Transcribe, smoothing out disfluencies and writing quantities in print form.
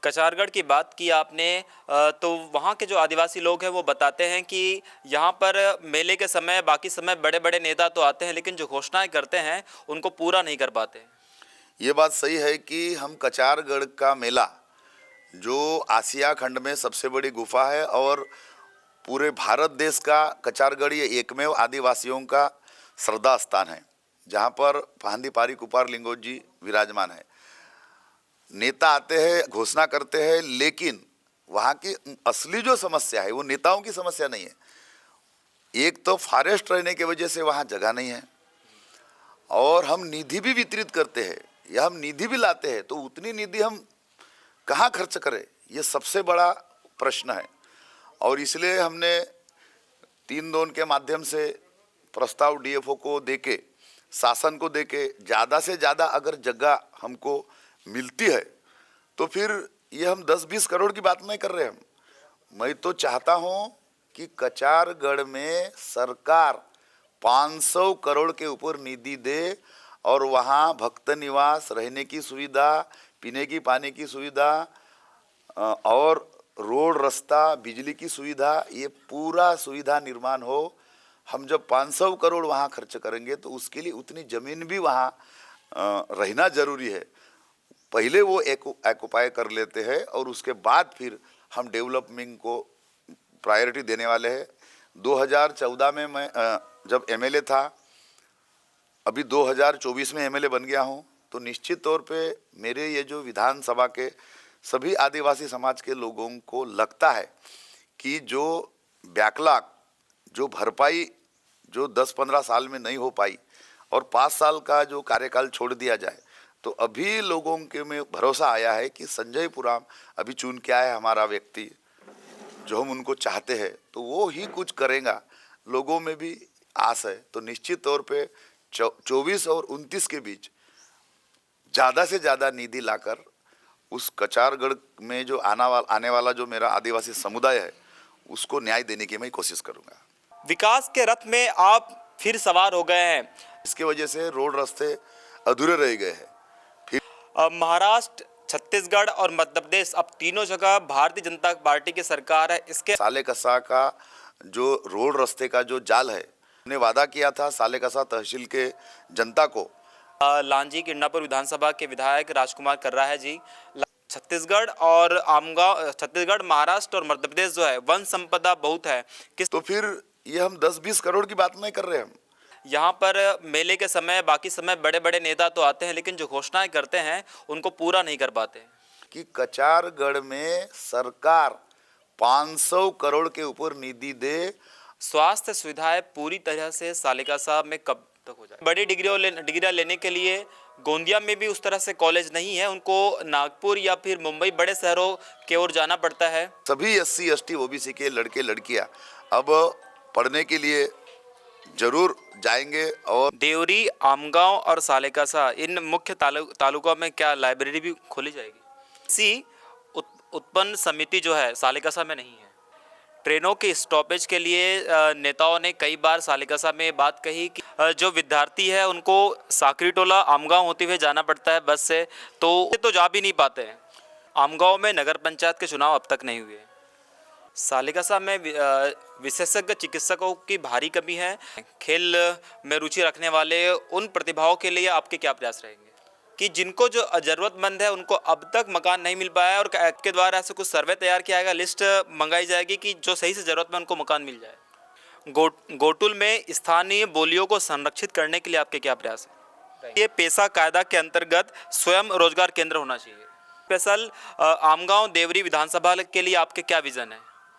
कचारगढ़ की बात की आपने, तो वहाँ के जो आदिवासी लोग हैं वो बताते हैं कि यहाँ पर मेले के समय बाकी समय बड़े बड़े नेता तो आते हैं, लेकिन जो घोषणाएं करते हैं उनको पूरा नहीं कर पाते। ये बात सही है कि हम कचारगढ़ का मेला जो आसिया खंड में सबसे बड़ी गुफा है और पूरे भारत देश का कचारगढ़ ये एकमेव आदिवासियों का श्रद्धा स्थान है, जहाँ पर फांदी पारी कुपार लिंगोज जी विराजमान है। नेता आते हैं, घोषणा करते हैं, लेकिन वहाँ की असली जो समस्या है वो नेताओं की समस्या नहीं है। एक तो फॉरेस्ट रहने की वजह से वहाँ जगह नहीं है, और हम निधि भी वितरित करते हैं या हम निधि भी लाते हैं, तो उतनी निधि हम कहाँ खर्च करें, ये सबसे बड़ा प्रश्न है। और इसलिए हमने 3-2 के माध्यम से प्रस्ताव डीएफओ को देके, शासन को देके, ज़्यादा से ज़्यादा अगर जगह हमको मिलती है तो फिर ये हम 10-20 करोड़ की बात नहीं कर रहे हम। मैं तो चाहता हूँ कि कचारगढ़ में सरकार 500 करोड़ के ऊपर निधि दे और वहाँ भक्त निवास, रहने की सुविधा, पीने की पानी की सुविधा और रोड, रास्ता, बिजली की सुविधा, ये पूरा सुविधा निर्माण हो। हम जब 500 करोड़ वहाँ खर्च करेंगे तो उसके लिए उतनी ज़मीन भी वहाँ रहना जरूरी है। पहले वो एक्युपाई कर लेते हैं और उसके बाद फिर हम डेवलपमेंट को प्रायोरिटी देने वाले हैं। 2014 में मैं जब एमएलए था, अभी 2024 में एमएलए बन गया हूँ, तो निश्चित तौर पे मेरे ये जो विधानसभा के सभी आदिवासी समाज के लोगों को लगता है कि जो बैकलॉग, जो भरपाई जो 10-15 साल में नहीं हो पाई और 5 साल का जो कार्यकाल छोड़ दिया जाए, तो अभी लोगों के में भरोसा आया है कि संजय पुराम अभी चुन के आया हमारा व्यक्ति, जो हम उनको चाहते हैं, तो वो ही कुछ करेगा। लोगों में भी आस है। तो निश्चित तौर पे 24 और 29 के बीच ज़्यादा से ज़्यादा निधि लाकर उस कचारगढ़ में जो आने वाला जो मेरा आदिवासी समुदाय है उसको न्याय देने की मैं कोशिश करूँगा। विकास के रथ में आप फिर सवार हो गए हैं। इसके वजह से रोड रास्ते अधूरे रह गए हैं। महाराष्ट्र, छत्तीसगढ़ और मध्य प्रदेश, अब तीनों जगह भारतीय जनता पार्टी की सरकार है। इसके सालेकसा का जो रोड रास्ते का जो जाल है, हमने वादा किया था सालेकसा तहसील के जनता को। लांजी किरणापुर विधानसभा के विधायक राजकुमार कर्रा है जी। छत्तीसगढ़ और आमगांव, छत्तीसगढ़, महाराष्ट्र और मध्य प्रदेश जो है वन संपदा बहुत है। तो फिर ये हम 10-20 करोड़ की बात नहीं कर रहे हम। यहाँ पर मेले के समय बाकी समय बड़े बड़े नेता तो आते हैं, लेकिन जो घोषणाएं करते हैं उनको पूरा नहीं कर पाते। कि कचारगढ़ में सरकार 500 करोड़ के ऊपर निधि दे। स्वास्थ्य सुविधाएं पूरी तरह से सालेकसा में कब तक हो जाए? बड़ी डिग्रियां लेने के लिए गोंदिया में भी उस तरह से कॉलेज नहीं है, उनको नागपुर या फिर मुंबई बड़े शहरों की ओर जाना पड़ता है। सभी SC ST OBC के लड़के लड़कियां अब पढ़ने के लिए जरूर जाएंगे। और देवरी, आमगांव और सालेकसा, इन मुख्य तालुकों में क्या लाइब्रेरी भी खोली जाएगी? इसी उत्पन्न समिति जो है सालेकसा में नहीं है। ट्रेनों के स्टॉपेज के लिए नेताओं ने कई बार सालेकसा में बात कही कि जो विद्यार्थी है उनको साकरीटोला, आमगांव होते हुए जाना पड़ता है बस से, तो जा भी नहीं पाते हैं। आमगांव में नगर पंचायत के चुनाव अब तक नहीं हुए। सालेकसा में विशेषज्ञ चिकित्सकों की भारी कमी है। खेल में रुचि रखने वाले उन प्रतिभाओं के लिए आपके क्या प्रयास रहेंगे कि जिनको जो ज़रूरतमंद है उनको अब तक मकान नहीं मिल पाया है, और आपके द्वारा ऐसे कुछ सर्वे तैयार किया जाएगा, लिस्ट मंगाई जाएगी कि जो सही से ज़रूरतमंद उनको मकान मिल जाए। गोटुल में स्थानीय बोलियों को संरक्षित करने के लिए आपके क्या प्रयास है? ये पेशा कायदा के अंतर्गत स्वयं रोजगार केंद्र होना चाहिए। स्पेशल आमगांव देवरी विधानसभा के लिए आपके क्या विजन है?